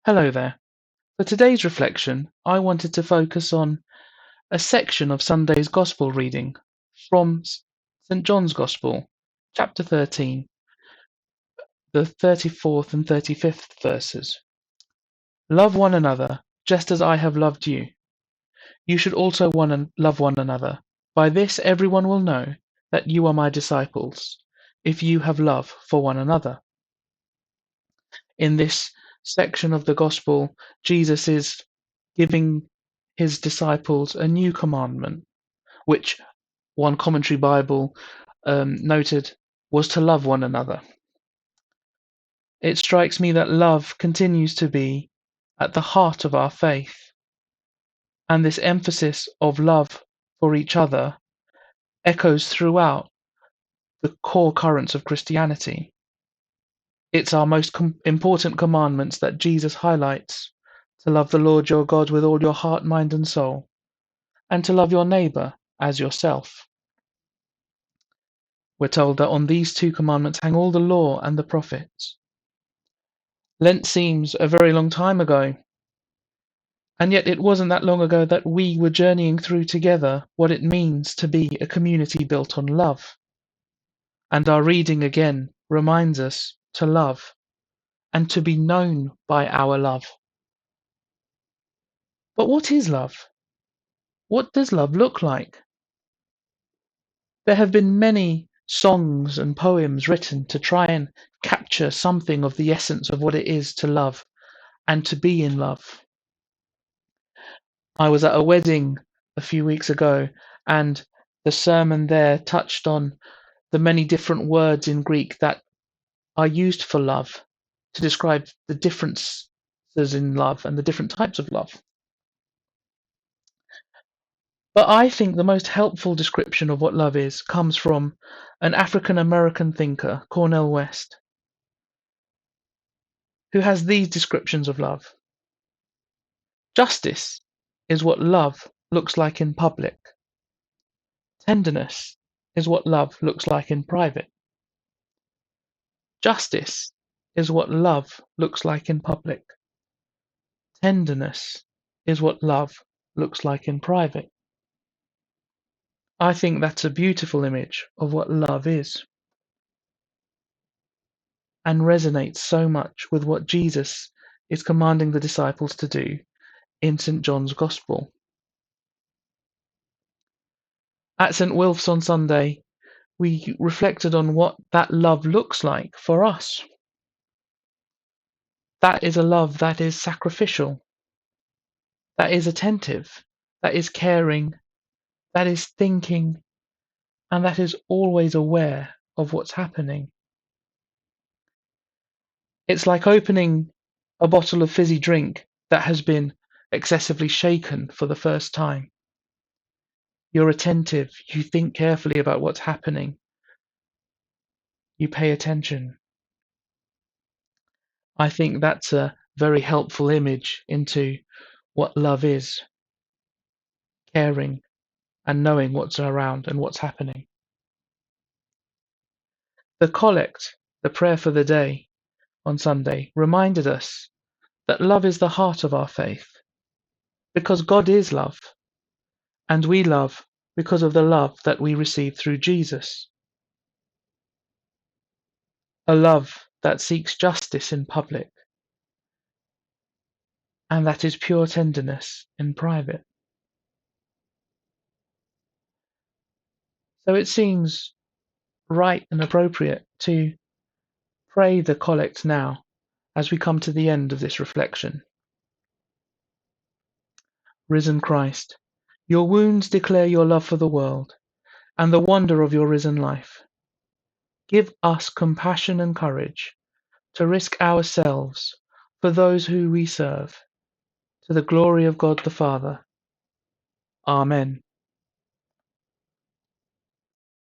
Hello there. For today's reflection, I wanted to focus on a section of Sunday's Gospel reading from St. John's Gospel, chapter 13, the 34th and 35th verses. Love one another, just as I have loved you. You should also love one another. By this everyone will know that you are my disciples, if you have love for one another. In this section of the Gospel, Jesus is giving his disciples a new commandment, which one commentary Bible noted was to love one another. It strikes me that love continues to be at the heart of our faith, and this emphasis of love for each other echoes throughout the core currents of Christianity. It's our most important commandments that Jesus highlights: to love the Lord your God with all your heart, mind, and soul, and to love your neighbour as yourself. We're told that on these two commandments hang all the law and the prophets. Lent seems a very long time ago, and yet it wasn't that long ago that we were journeying through together what it means to be a community built on love. And our reading again reminds us to love and to be known by our love. But what is love? What does love look like? There have been many songs and poems written to try and capture something of the essence of what it is to love and to be in love. I was at a wedding a few weeks ago, and the sermon there touched on the many different words in Greek that are used for love to describe the differences in love and the different types of love. But I think the most helpful description of what love is comes from an African American thinker, Cornel West, who has these descriptions of love. Justice is what love looks like in public. Tenderness is what love looks like in private. Justice is what love looks like in public. Tenderness is what love looks like in private. I think that's a beautiful image of what love is, and resonates so much with what Jesus is commanding the disciples to do in St. John's Gospel. At St. Wilf's on Sunday, we reflected on what that love looks like for us. That is a love that is sacrificial, that is attentive, that is caring, that is thinking, and that is always aware of what's happening. It's like opening a bottle of fizzy drink that has been excessively shaken for the first time. You're attentive, you think carefully about what's happening, you pay attention. I think that's a very helpful image into what love is: caring and knowing what's around and what's happening. The collect, the prayer for the day on Sunday, reminded us that love is the heart of our faith, because God is love, and we love because of the love that we receive through Jesus. A love that seeks justice in public, and that is pure tenderness in private. So it seems right and appropriate to pray the collect now as we come to the end of this reflection. Risen Christ, your wounds declare your love for the world and the wonder of your risen life. Give us compassion and courage to risk ourselves for those who we serve, to the glory of God the Father. Amen.